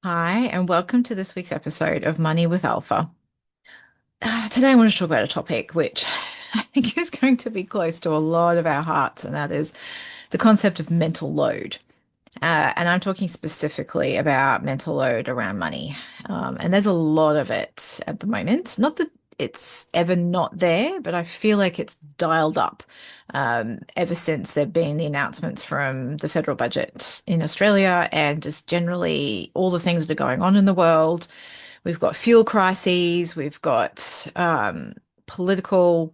Hi, and welcome to this week's episode of Money with Alpha. Today, I want to talk about a topic which I think is going to be close to a lot of our hearts, and that is the concept of mental load. And I'm talking specifically about mental load around money. And there's a lot of it at the moment. Not that it's ever not there, but I feel like it's dialed up ever since there've been the announcements from the federal budget in Australia and just generally all the things that are going on in the world. We've got fuel crises, we've got political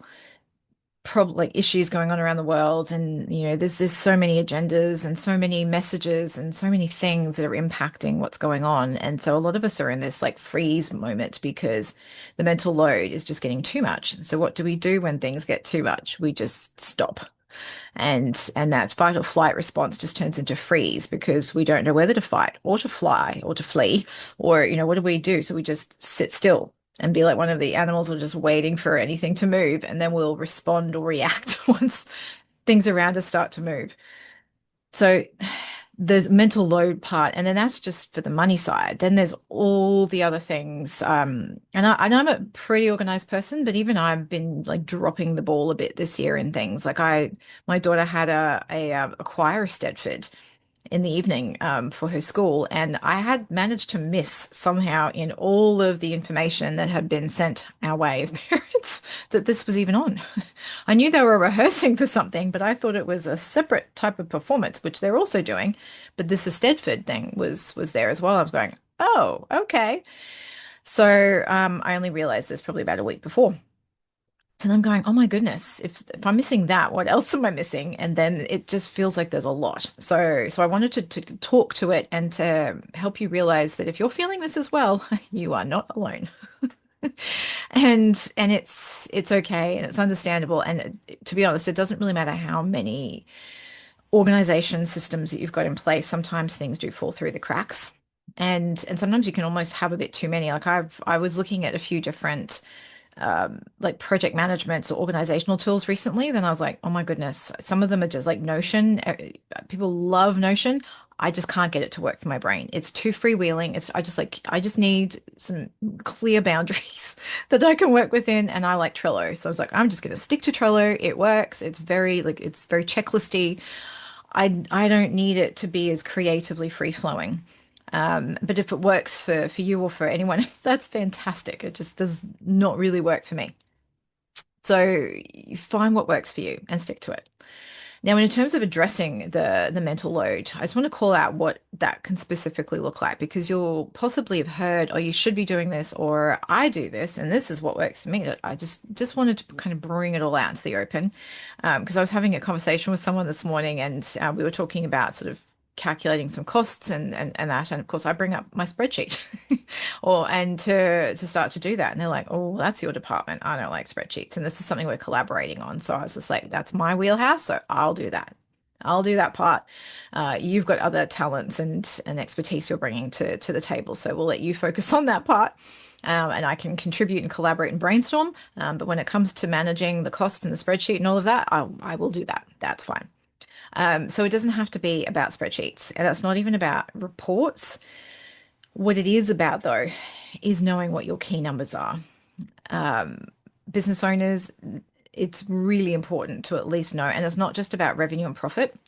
like issues going on around the world, and there's so many agendas and so many messages and so many things that are impacting what's going on. And so a lot of us are in this like freeze moment because the mental load is just getting too much. So what do we do when things get too much? We just stop. And that fight or flight response just turns into freeze because we don't know whether to fight or to fly or to flee, or what do we do? So we just sit still and be like one of the animals that are just waiting for anything to move, and then we'll respond or react once things around us start to move. So the mental load part, and then that's just for the money side. Then there's all the other things. And I'm a pretty organized person, but even I've been like dropping the ball a bit this year in things. Like my daughter had a choir Eisteddfod in the evening for her school, and I had managed to miss somehow in all of the information that had been sent our way as parents that this was even on. I knew they were rehearsing for something, but I thought it was a separate type of performance, which they're also doing. But this Eisteddfod thing was there as well. I was going, oh, okay. So I only realized this probably about a week before. So then I'm going, oh my goodness, if I'm missing that, what else am I missing? And then it just feels like there's a lot. So I wanted to talk to it and to help you realize that if you're feeling this as well, you are not alone. And it's okay and it's understandable. And to be honest, it doesn't really matter how many organization systems that you've got in place. Sometimes things do fall through the cracks. And sometimes you can almost have a bit too many. Like I was looking at a few different like project managements or organizational tools recently, then I was like, oh my goodness, some of them are just like Notion. People love Notion. I just can't get it to work for my brain. It's too freewheeling. I just need some clear boundaries that I can work within. And I like Trello. So I was like, I'm just going to stick to Trello. It works. It's very checklisty. I don't need it to be as creatively free flowing. But if it works for you or for anyone else, that's fantastic. It just does not really work for me. So you find what works for you and stick to it. Now, in terms of addressing the mental load, I just want to call out what that can specifically look like because you'll possibly have heard, oh, you should be doing this, or I do this, and this is what works for me. I just wanted to kind of bring it all out into the open because I was having a conversation with someone this morning, and we were talking about sort of calculating some costs and that, and of course I bring up my spreadsheet or and to start to do that, and they're like, oh, that's your department, I don't like spreadsheets, and this is something we're collaborating on. So I was just like, that's my wheelhouse, so I'll do that part. You've got other talents and expertise you're bringing to the table, so we'll let you focus on that part. And I can contribute and collaborate and brainstorm. But when it comes to managing the costs and the spreadsheet and all of that, I will do that. That's fine. So it doesn't have to be about spreadsheets, and it's not even about reports. What it is about, though, is knowing what your key numbers are. Business owners, it's really important to at least know, and it's not just about revenue and profit,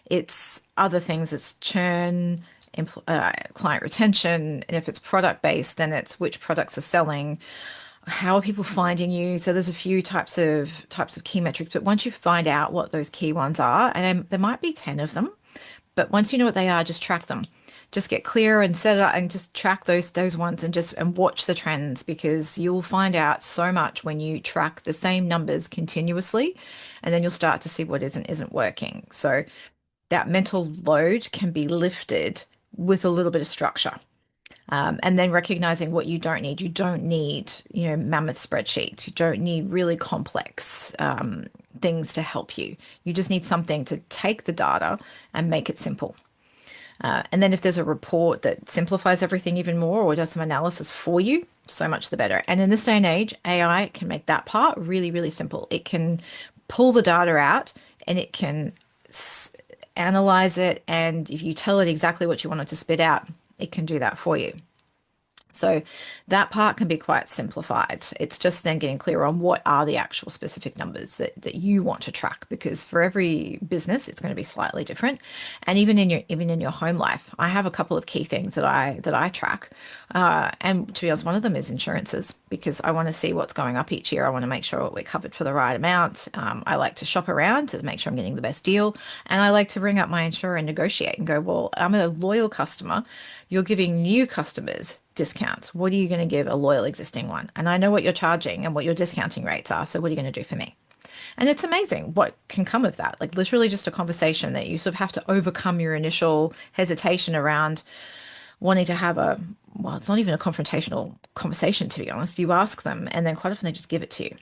it's other things. It's churn, client retention, and if it's product based, then it's which products are selling, how are people finding you? So there's a few types of key metrics, but once you find out what those key ones are, and there might be 10 of them, but once you know what they are, just track them. Just get clear and set it up and just track those ones and just and watch the trends, because you'll find out so much when you track the same numbers continuously, and then you'll start to see what isn't working. So that mental load can be lifted with a little bit of structure. And then recognizing what you don't need. You don't need, mammoth spreadsheets. You don't need really complex things to help you. You just need something to take the data and make it simple. And then if there's a report that simplifies everything even more or does some analysis for you, so much the better. And in this day and age, AI can make that part really, really simple. It can pull the data out and it can analyze it. And if you tell it exactly what you want it to spit out, it can do that for you. So that part can be quite simplified. It's just then getting clear on what are the actual specific numbers that you want to track, because for every business it's going to be slightly different. And even in your home life, I have a couple of key things that I track. And to be honest, one of them is insurances, because I want to see what's going up each year. I want to make sure we're covered for the right amount. I like to shop around to make sure I'm getting the best deal. And I like to ring up my insurer and negotiate and go, well, I'm a loyal customer. You're giving new customers discounts. What are you going to give a loyal existing one? And I know what you're charging and what your discounting rates are. So what are you going to do for me? And it's amazing what can come of that. Like literally just a conversation that you sort of have to overcome your initial hesitation around wanting to have well, it's not even a confrontational conversation, to be honest. You ask them and then quite often they just give it to you.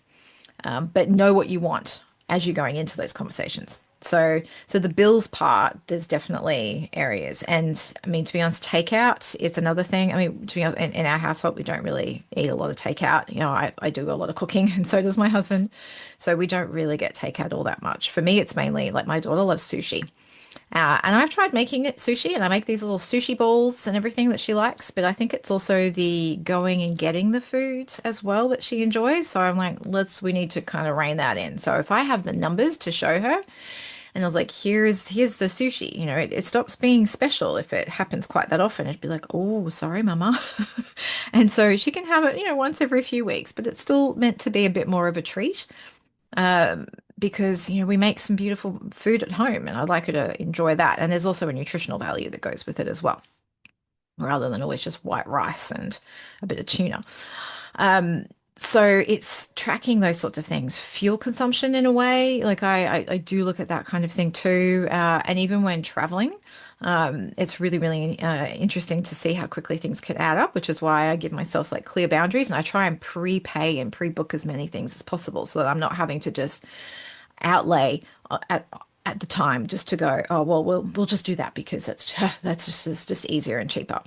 But know what you want as you're going into those conversations. So the bills part, there's definitely areas. And I mean, to be honest, takeout, it's another thing. I mean, to be honest, in our household, we don't really eat a lot of takeout. You know, I do a lot of cooking and so does my husband. So we don't really get takeout all that much. For me, it's mainly like my daughter loves sushi. And I've tried making it sushi and I make these little sushi balls and everything that she likes, but I think it's also the going and getting the food as well that she enjoys. So I'm like, we need to kind of rein that in. So if I have the numbers to show her, and I was like, here's the sushi. You know, it stops being special if it happens quite that often. It'd be like, oh, sorry, mama. And so she can have it, once every few weeks, but it's still meant to be a bit more of a treat. Because, we make some beautiful food at home and I'd like her to enjoy that. And there's also a nutritional value that goes with it as well, rather than always just white rice and a bit of tuna. Um, so it's tracking those sorts of things, fuel consumption in a way. Like I do look at that kind of thing too. And even when traveling, it's really, really interesting to see how quickly things can add up, which is why I give myself like clear boundaries and I try and prepay and pre-book as many things as possible so that I'm not having to just outlay at the time just to go, oh, well, we'll just do that because that's just it's just easier and cheaper.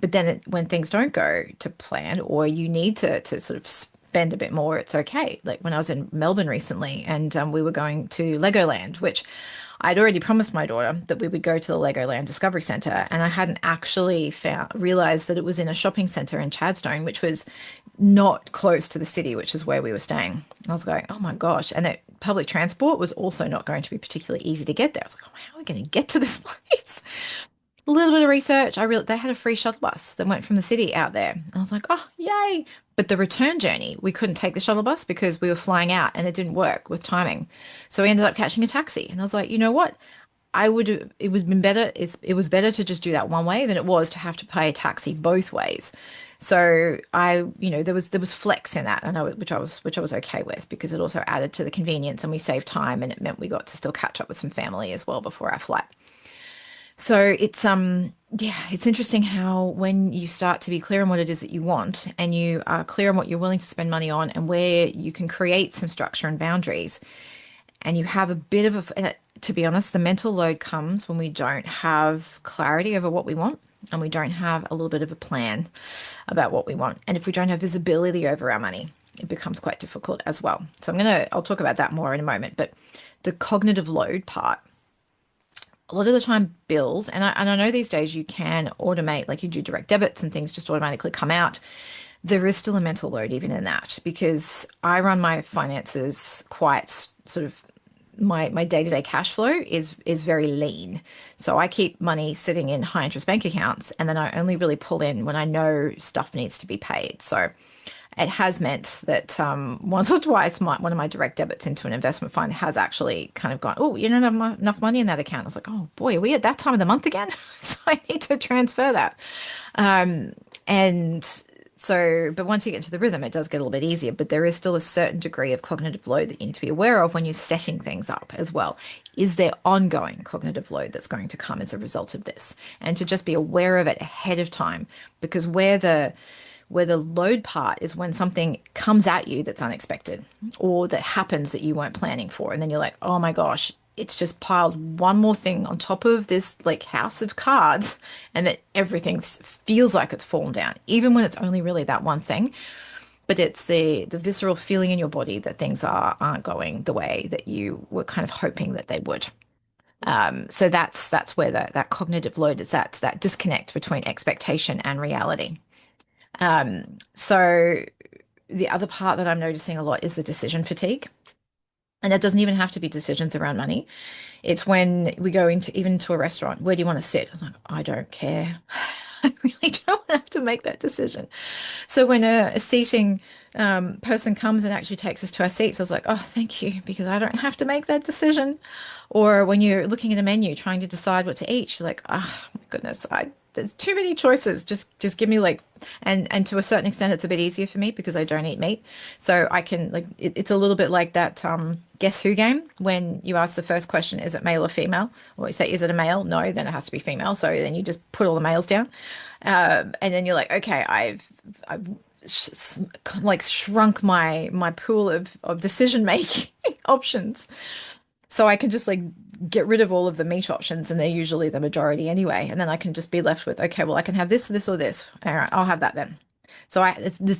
But then when things don't go to plan or you need to sort of spend a bit more, it's okay. Like when I was in Melbourne recently and we were going to Legoland, which I'd already promised my daughter that we would go to the Legoland Discovery Centre, and I hadn't actually realized that it was in a shopping centre in Chadstone, which was not close to the city, which is where we were staying. I was going, oh my gosh. And that public transport was also not going to be particularly easy to get there. I was like, oh, how are we going to get to this place? A little bit of research. They had a free shuttle bus that went from the city out there. I was like, oh, yay. But the return journey, we couldn't take the shuttle bus because we were flying out and it didn't work with timing. So we ended up catching a taxi. And I was like, you know what? It was better to just do that one way than it was to have to pay a taxi both ways. So there was flex in that, which I was okay with because it also added to the convenience and we saved time and it meant we got to still catch up with some family as well before our flight. So it's interesting how when you start to be clear on what it is that you want and you are clear on what you're willing to spend money on and where you can create some structure and boundaries and you have a bit of to be honest, the mental load comes when we don't have clarity over what we want and we don't have a little bit of a plan about what we want. And if we don't have visibility over our money, it becomes quite difficult as well. So I'll talk about that more in a moment, but the cognitive load part, a lot of the time bills, and I know these days you can automate, like you do direct debits and things just automatically come out. There is still a mental load even in that because I run my finances quite sort of my day-to-day cash flow is very lean. So I keep money sitting in high interest bank accounts and then I only really pull in when I know stuff needs to be paid. So it has meant that once or twice one of my direct debits into an investment fund has actually kind of gone, oh, you don't have enough money in that account. I was like, oh boy, are we at that time of the month again? So I need to transfer that. And so, but once you get into the rhythm, it does get a little bit easier, but there is still a certain degree of cognitive load that you need to be aware of when you're setting things up as well. Is there ongoing cognitive load that's going to come as a result of this? And to just be aware of it ahead of time, because where the load part is when something comes at you that's unexpected or that happens that you weren't planning for. And then you're like, oh my gosh, it's just piled one more thing on top of this like house of cards and that everything feels like it's fallen down, even when it's only really that one thing. But it's the visceral feeling in your body that things aren't going the way that you were kind of hoping that they would. So that's where that cognitive load is. That's that disconnect between expectation and reality. So the other part that I'm noticing a lot is the decision fatigue. And it doesn't even have to be decisions around money. It's when we go into even to a restaurant. Where do you want to sit? I'm like, I don't care. I really don't have to make that decision. So when a seating person comes and actually takes us to our seats, I was like, oh, thank you, because I don't have to make that decision. Or when you're looking at a menu trying to decide what to eat, you're like, oh my goodness, there's too many choices. Just give me like, and to a certain extent, it's a bit easier for me because I don't eat meat, so I can like it's a little bit like that Guess Who game when you ask the first question, is it male or female? Or you say, is it a male? No, then it has to be female. So then you just put all the males down, and then you're like, okay, I've like shrunk my pool of decision making options. So I can just like get rid of all of the meat options, and they're usually the majority anyway. And then I can just be left with, okay, well, I can have this, this, or this. All right, I'll have that then. So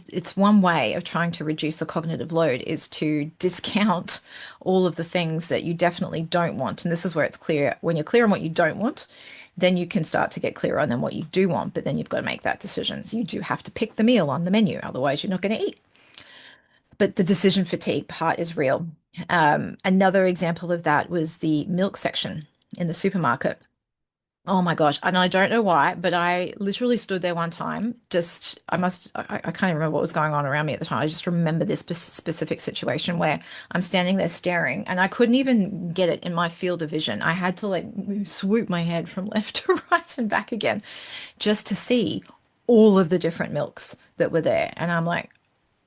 it's one way of trying to reduce the cognitive load is to discount all of the things that you definitely don't want. And this is where it's clear. When you're clear on what you don't want, then you can start to get clearer on then what you do want. But then you've got to make that decision. So you do have to pick the meal on the menu, otherwise you're not going to eat. But the decision fatigue part is real. Another example of that was the milk section in the supermarket. Oh my gosh. And I don't know why, but I literally stood there one time. I can't even remember what was going on around me at the time. I just remember this specific situation where I'm standing there staring and I couldn't even get it in my field of vision. I had to like swoop my head from left to right and back again just to see all of the different milks that were there. And I'm like,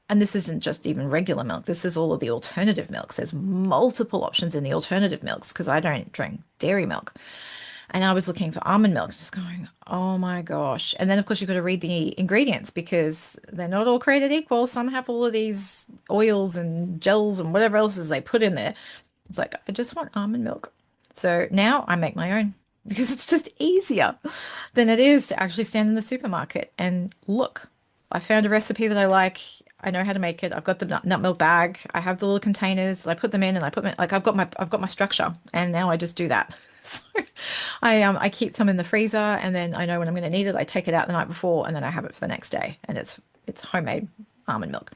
and this isn't just even regular milk. This is all of the alternative milks. There's multiple options in the alternative milks because I don't drink dairy milk. And I was looking for almond milk, just going, oh my gosh. And then, of course, you've got to read the ingredients because they're not all created equal. Some have all of these oils and gels and whatever else is they put in there. It's like, I just want almond milk. So now I make my own because it's just easier than it is to actually stand in the supermarket and look. I found a recipe that I like. I know how to make it. I've got the nut milk bag. I have the little containers. I put them in and I put them like I've got my structure and now I just do that. So I keep some in the freezer and then I know when I'm going to need it. I take it out the night before and then I have it for the next day and it's homemade almond milk.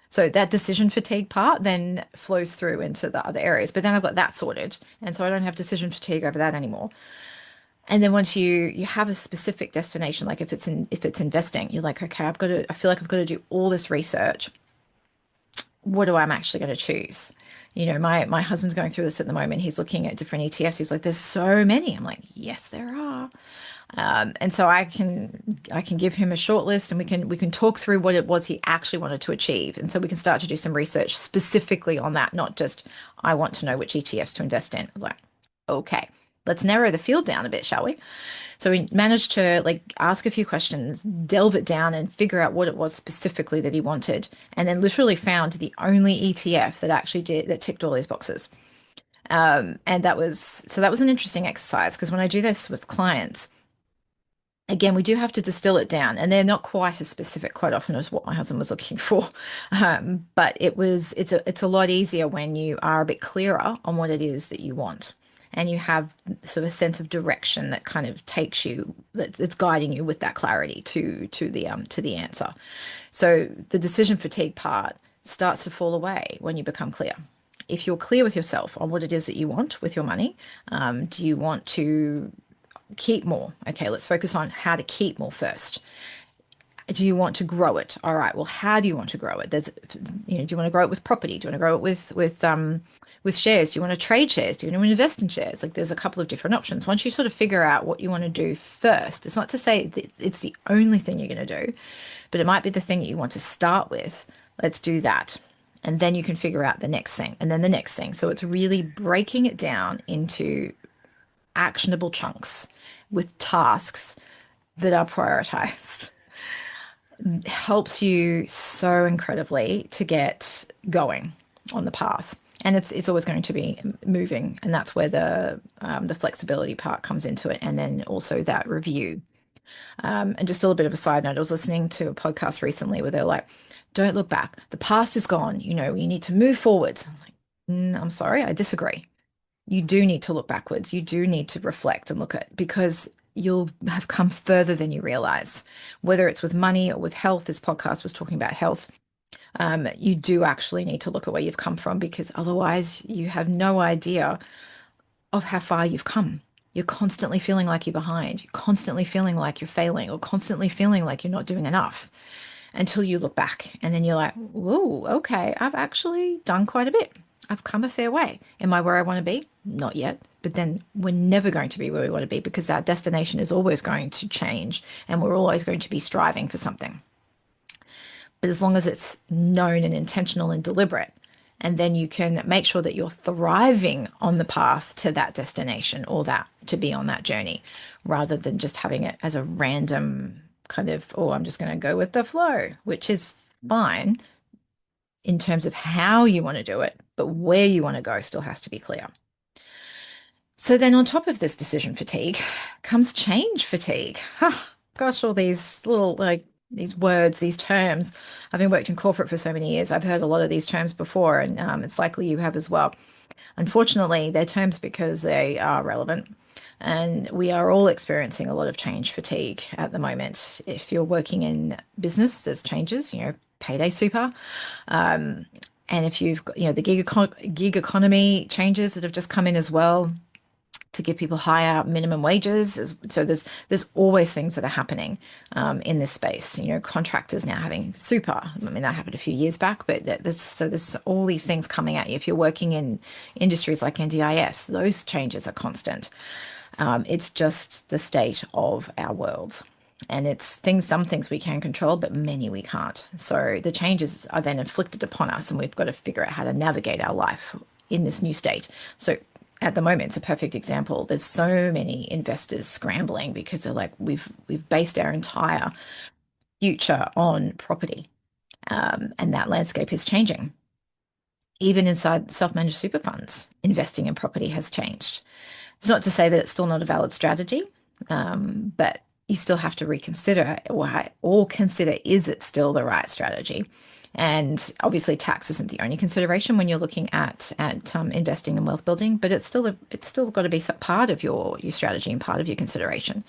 So that decision fatigue part then flows through into the other areas. But then I've got that sorted and so I don't have decision fatigue over that anymore. And then once you have a specific destination, like if it's investing, you're like, okay, I feel like I've got to do all this research. What do I'm actually going to choose? You know, my husband's going through this at the moment. He's looking at different ETFs. He's like, there's so many. I'm like, yes, there are. And so I can give him a short list and we can talk through what it was he actually wanted to achieve. And so we can start to do some research specifically on that, not just I want to know which ETFs to invest in. I was like, okay, let's narrow the field down a bit, shall we? So we managed to like ask a few questions, delve it down and figure out what it was specifically that he wanted, and then literally found the only ETF that ticked all these boxes. And that was an interesting exercise because when I do this with clients, again, we do have to distill it down, and they're not quite as specific quite often as what my husband was looking for. But it's a lot easier when you are a bit clearer on what it is that you want. And you have sort of a sense of direction that kind of that's guiding you with that clarity to the answer. So the decision fatigue part starts to fall away when you become clear. If you're clear with yourself on what it is that you want with your money, do you want to keep more? Okay, let's focus on how to keep more first. Do you want to grow it? All right. Well, how do you want to grow it? Do you want to grow it with property? Do you want to grow it with shares? Do you want to trade shares? Do you want to invest in shares? Like, there's a couple of different options. Once you sort of figure out what you want to do first, it's not to say that it's the only thing you're going to do, but it might be the thing that you want to start with. Let's do that. And then you can figure out the next thing and then the next thing. So it's really breaking it down into actionable chunks with tasks that are prioritized. Helps you so incredibly to get going on the path. And it's always going to be moving, and that's where the flexibility part comes into it, and then also that review. And just a little bit of a side note, I was listening to a podcast recently where they're like, "Don't look back. The past is gone. You know, you need to move forwards." I'm like, "I'm sorry, I disagree. You do need to look backwards. You do need to reflect and look at because you'll have come further than you realize, whether it's with money or with health. This podcast was talking about health. You do actually need to look at where you've come from because otherwise you have no idea of how far you've come. You're constantly feeling like you're behind. You're constantly feeling like you're failing or constantly feeling like you're not doing enough until you look back and then you're like, whoa, okay, I've actually done quite a bit. I've come a fair way. Am I where I want to be? Not yet. But then we're never going to be where we want to be because our destination is always going to change and we're always going to be striving for something. But as long as it's known and intentional and deliberate, and then you can make sure that you're thriving on the path to that destination or that to be on that journey rather than just having it as a random kind of, oh, I'm just going to go with the flow, which is fine in terms of how you want to do it, but where you want to go still has to be clear. So then on top of this decision fatigue comes change fatigue. Gosh, all these little like these words, these terms. Having worked in corporate for so many years, I've heard a lot of these terms before, and it's likely you have as well. Unfortunately, they're terms because they are relevant. And we are all experiencing a lot of change fatigue at the moment. If you're working in business, there's changes, payday super. And if you've got, the gig economy changes that have just come in as well to give people higher minimum wages. So there's always things that are happening in this space. Contractors now having super. I mean, that happened a few years back, but there's all these things coming at you. If you're working in industries like NDIS, those changes are constant. It's just the state of our world. And it's some things we can control, but many we can't. So the changes are then inflicted upon us, and we've got to figure out how to navigate our life in this new state. So at the moment, it's a perfect example. There's so many investors scrambling because they're like, we've based our entire future on property, and that landscape is changing. Even inside self-managed super funds, investing in property has changed. It's not to say that it's still not a valid strategy, but you still have to reconsider or consider, is it still the right strategy? And obviously, tax isn't the only consideration when you're looking at investing in wealth building, but it's still got to be part of your strategy and part of your consideration.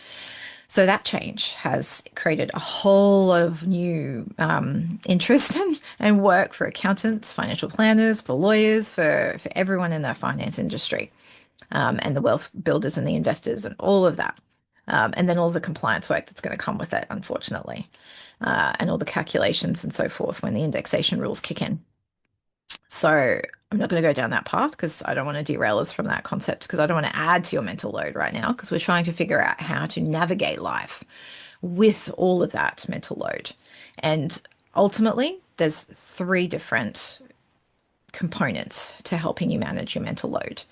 So that change has created a whole of new interest and work for accountants, financial planners, for lawyers, for everyone in the finance industry, and the wealth builders and the investors and all of that. And then all the compliance work that's going to come with it, unfortunately, and all the calculations and so forth when the indexation rules kick in. So I'm not going to go down that path because I don't want to derail us from that concept because I don't want to add to your mental load right now because we're trying to figure out how to navigate life with all of that mental load. And ultimately, there's three different components to helping you manage your mental load.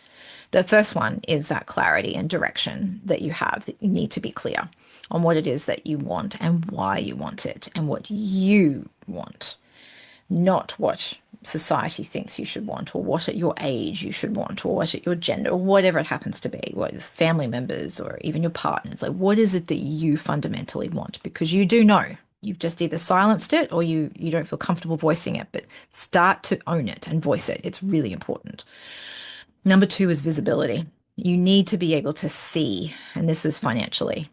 The first one is that clarity and direction that you have, that you need to be clear on what it is that you want and why you want it and what you want, not what society thinks you should want or what at your age you should want or what at your gender or whatever it happens to be, what family members or even your partners. Like, what is it that you fundamentally want? Because you do know. You've just either silenced it or you don't feel comfortable voicing it, but start to own it and voice it. It's really important. Number two is visibility. You need to be able to see, and this is financially,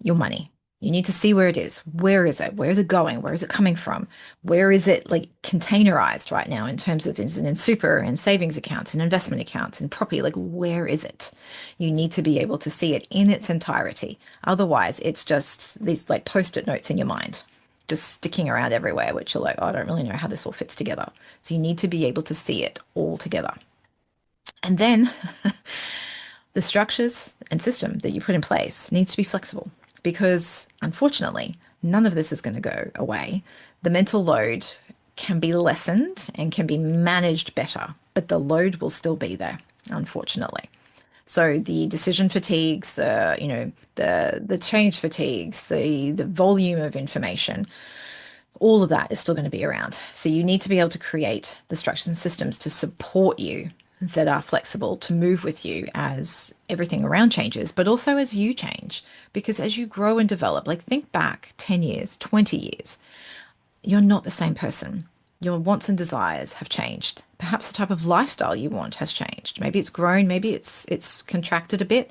your money. You need to see where it is. Where is it? Where is it going? Where is it coming from? Where is it like containerized right now in terms of is it in super and savings accounts and investment accounts and property? Like, where is it? You need to be able to see it in its entirety. Otherwise, it's just these like post-it notes in your mind, just sticking around everywhere, which you're like, oh, I don't really know how this all fits together. So you need to be able to see it all together. And then the structures and system that you put in place needs to be flexible because unfortunately, none of this is going to go away. The mental load can be lessened and can be managed better, but the load will still be there, unfortunately. So the decision fatigues, the change fatigues, the volume of information, all of that is still going to be around. So you need to be able to create the structures and systems to support you that are flexible to move with you as everything around changes, but also as you change. Because as you grow and develop, like think back 10 years, 20 years, you're not the same person. Your wants and desires have changed. Perhaps the type of lifestyle you want has changed. Maybe it's grown, maybe it's contracted a bit.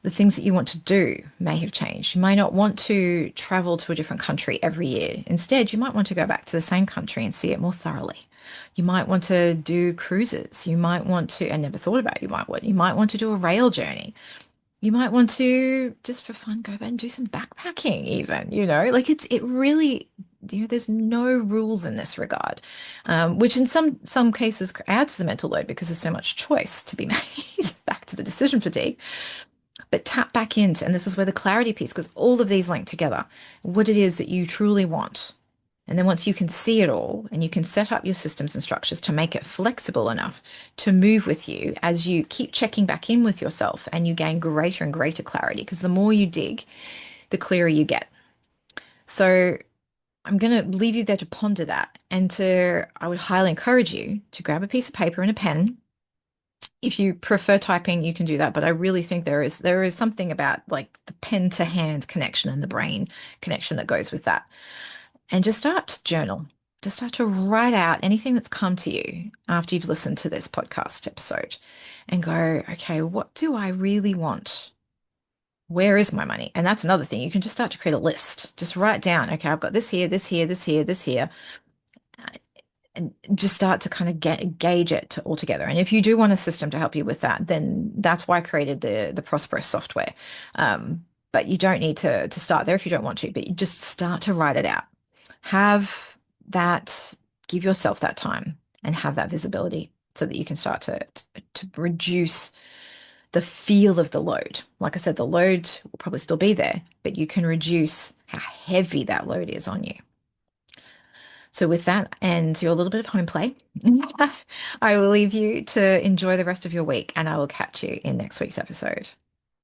The things that you want to do may have changed. You may not want to travel to a different country every year. Instead, you might want to go back to the same country and see it more thoroughly. You might want to do cruises. You might want to, I never thought about it, you might want to do a rail journey. You might want to just for fun go back and do some backpacking even, like it really, there's no rules in this regard, which in some cases adds to the mental load because there's so much choice to be made. Back to the decision fatigue. But tap back into, and this is where the clarity piece, because all of these link together, what it is that you truly want. And then once you can see it all and you can set up your systems and structures to make it flexible enough to move with you as you keep checking back in with yourself and you gain greater and greater clarity, because the more you dig, the clearer you get. So I'm going to leave you there to ponder that and I would highly encourage you to grab a piece of paper and a pen. If you prefer typing, you can do that, but I really think there is something about like the pen to hand connection and the brain connection that goes with that. And just start to journal. Just start to write out anything that's come to you after you've listened to this podcast episode and go, okay, what do I really want? Where is my money? And that's another thing. You can just start to create a list. Just write down, okay, I've got this here, this here, this here, this here, and just start to kind of gauge it all together. And if you do want a system to help you with that, then that's why I created the Prosperous software. But you don't need to start there if you don't want to, but you just start to write it out. Have that, give yourself that time and have that visibility so that you can start to reduce the feel of the load. Like I said, the load will probably still be there, but you can reduce how heavy that load is on you. So with that and your little bit of home play, I will leave you to enjoy the rest of your week and I will catch you in next week's episode.